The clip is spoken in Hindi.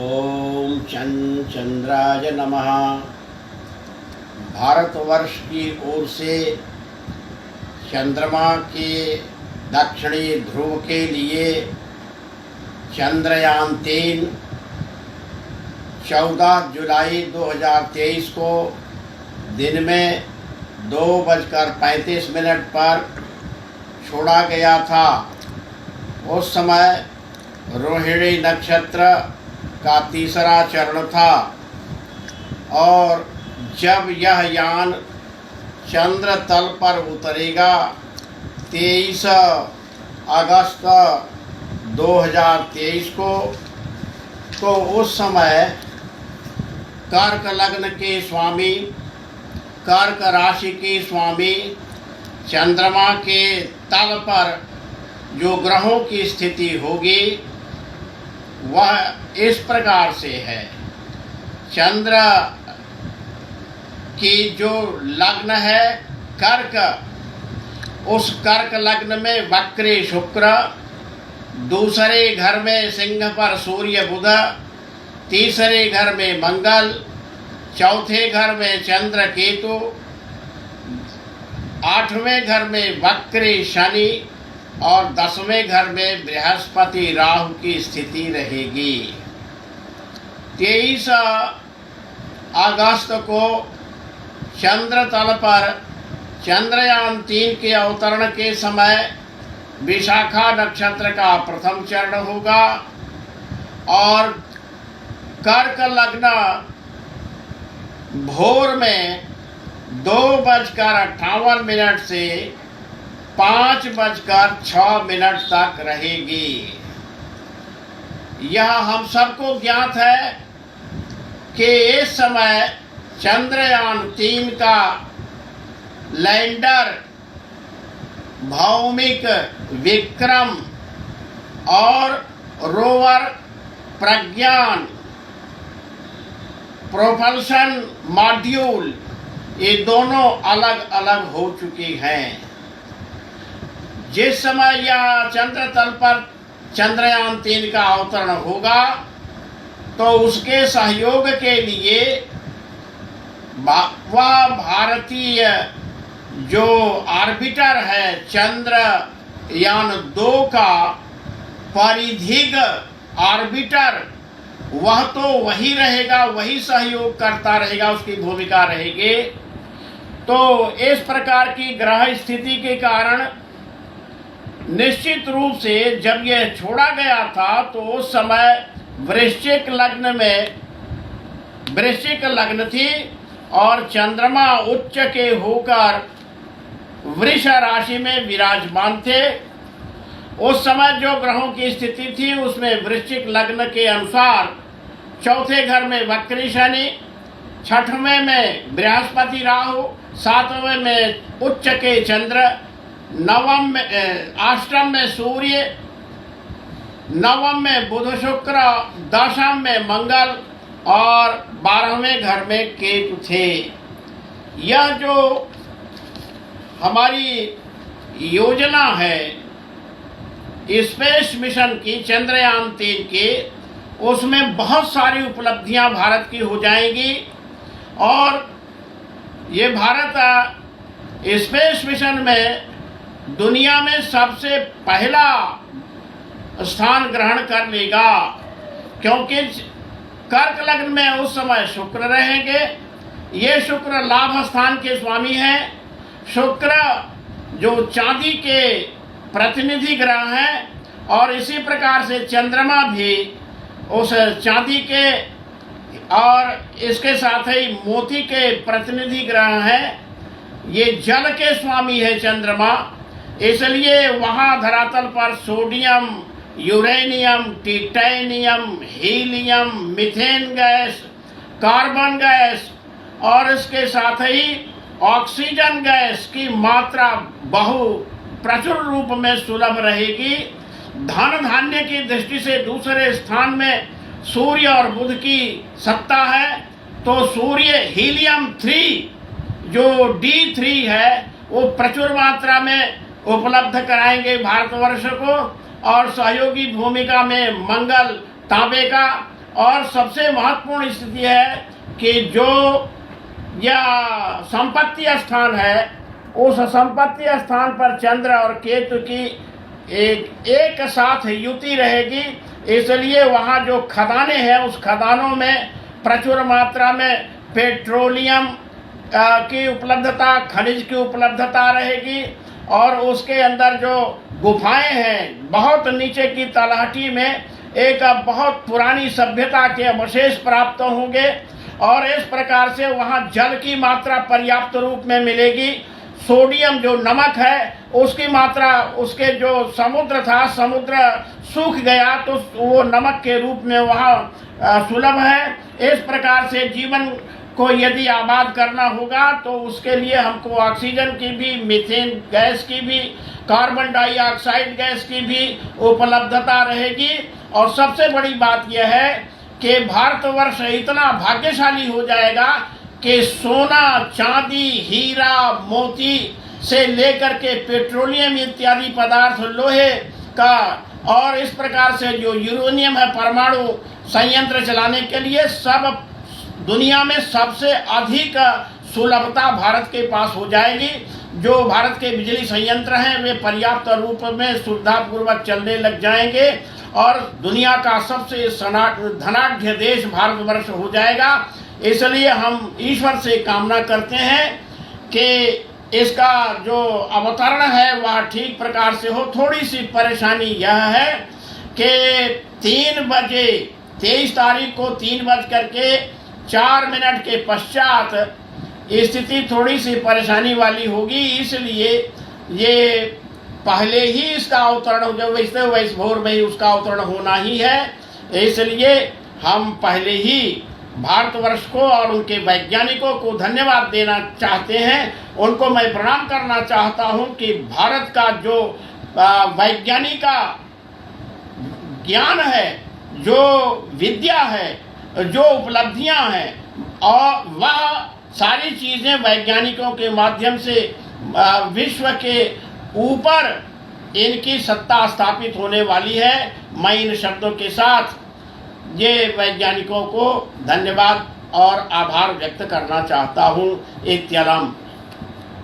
ओम चंद्राय नमः। भारतवर्ष की ओर से चंद्रमा के दक्षिणी ध्रुव के लिए चंद्रयान-3 14 जुलाई 2023 को दिन में 2:35 पर छोड़ा गया था। उस समय रोहिणी नक्षत्र का तीसरा चरण था और जब यह यान चंद्र तल पर उतरेगा 23 अगस्त 2023 को, तो उस समय कर्क लग्न के स्वामी, कर्क राशि के स्वामी चंद्रमा के तल पर जो ग्रहों की स्थिति होगी वह इस प्रकार से है। चंद्र की जो लग्न है कर्क, उस कर्क लग्न में वक्री शुक्र, दूसरे घर में सिंह पर सूर्य बुध, तीसरे घर में मंगल, चौथे घर में चंद्र केतु, 8वें घर में वक्री शनि और 10वें घर में बृहस्पति राहु की स्थिति रहेगी। 23 अगस्त को चंद्र तल पर चंद्रयान-3 के अवतरण के समय विशाखा नक्षत्र का प्रथम चरण होगा और कर्क लग्न भोर में 2:58 से 5:06 तक रहेगी। यह हम सबको ज्ञात है कि इस समय चंद्रयान-3 का लैंडर भौमिक विक्रम और रोवर प्रज्ञान प्रोपल्शन मॉड्यूल, ये दोनों अलग अलग हो चुके हैं। जिस समय यह चंद्र तल पर चंद्रयान-3 का अवतरण होगा तो उसके सहयोग के लिए वह भारतीय जो ऑर्बिटर है चंद्रयान-2 का परिधिक ऑर्बिटर, वह तो वही रहेगा, वही सहयोग करता रहेगा, उसकी भूमिका रहेगी। तो इस प्रकार की ग्रह स्थिति के कारण निश्चित रूप से जब यह छोड़ा गया था तो उस समय वृश्चिक लग्न थी और चंद्रमा उच्च के होकर वृष राशि में विराजमान थे। उस समय जो ग्रहों की स्थिति थी उसमें वृश्चिक लग्न के अनुसार चौथे घर में वक्री शनि, 6वें में बृहस्पति राहु, 7वें में उच्च के चंद्र, 8म में सूर्य, 9म में बुध शुक्र, 10म में मंगल और 12वें घर में केतु थे। यह जो हमारी योजना है स्पेस मिशन की चंद्रयान-3 की, उसमें बहुत सारी उपलब्धियां भारत की हो जाएंगी और ये भारत स्पेस मिशन में दुनिया में सबसे पहला स्थान ग्रहण कर लेगा, क्योंकि कर्क लग्न में उस समय शुक्र रहेंगे। ये शुक्र लाभ स्थान के स्वामी हैं। शुक्र जो चांदी के प्रतिनिधि ग्रह हैं और इसी प्रकार से चंद्रमा भी उस चांदी के और इसके साथ ही मोती के प्रतिनिधि ग्रह हैं। ये जल के स्वामी है चंद्रमा, इसलिए वहाँ धरातल पर sodium, uranium, titanium, helium, methane gas, carbon gas और इसके साथ ही ऑक्सीजन गैस की मात्रा प्रचुर रूप में सुलभ रहेगी। धन धान्य की दृष्टि से दूसरे स्थान में सूर्य और बुध की सत्ता है, तो सूर्य हीलियम 3 जो D3 है वो प्रचुर मात्रा में उपलब्ध कराएंगे भारतवर्ष को और सहयोगी भूमिका में मंगल तांबे का और सबसे महत्वपूर्ण स्थिति है कि जो यह संपत्ति स्थान है, उस संपत्ति स्थान पर चंद्र और केतु की एक साथ युति रहेगी। इसलिए वहाँ जो खदानें हैं, उस खदानों में प्रचुर मात्रा में पेट्रोलियम की उपलब्धता, खनिज की उपलब्धता रहेगी। और उसके अंदर जो गुफाएं हैं, बहुत नीचे की तलहटी में एक बहुत पुरानी सभ्यता के अवशेष प्राप्त होंगे और इस प्रकार से वहाँ जल की मात्रा पर्याप्त रूप में मिलेगी। सोडियम जो नमक है उसकी मात्रा, उसके जो समुद्र था, समुद्र सूख गया तो वो नमक के रूप में वहाँ सुलभ है। इस प्रकार से जीवन को यदि आबाद करना होगा तो उसके लिए हमको ऑक्सीजन की भी, मीथेन गैस की भी, कार्बन डाइऑक्साइड गैस की भी उपलब्धता रहेगी। और सबसे बड़ी बात यह है कि भारतवर्ष इतना भाग्यशाली हो जाएगा कि सोना, चांदी, हीरा, मोती से लेकर के पेट्रोलियम इत्यादि पदार्थ, लोहे का, और इस प्रकार से जो यूरेनियम है परमाणु संयंत्र चलाने के लिए, सब दुनिया में सबसे अधिक सुलभता भारत के पास हो जाएगी। जो भारत के बिजली संयंत्र हैं वे पर्याप्त रूप में सुविधापूर्वक चलने लग जाएंगे और दुनिया का सबसे धनाढ्य देश भारतवर्ष हो जाएगा। इसलिए हम ईश्वर से कामना करते हैं कि इसका जो अवतरण है वह ठीक प्रकार से हो। थोड़ी सी परेशानी यह है कि 3 बजे 23 तारीख को 3:04 के पश्चात स्थिति थोड़ी सी परेशानी वाली होगी। इसलिए ये पहले ही इसका अवतरण हो जाए, वैसे भोर में ही उसका अवतरण होना ही है। इसलिए हम पहले ही भारतवर्ष को और उनके वैज्ञानिकों को धन्यवाद देना चाहते हैं। उनको मैं प्रणाम करना चाहता हूं कि भारत का जो वैज्ञानिक ज्ञान है, जो विद्या है, जो उपलब्धियां हैं, और वह सारी चीज़ें वैज्ञानिकों के माध्यम से विश्व के ऊपर इनकी सत्ता स्थापित होने वाली है। मैं इन शब्दों के साथ ये वैज्ञानिकों को धन्यवाद और आभार व्यक्त करना चाहता हूँ। इत्यालम।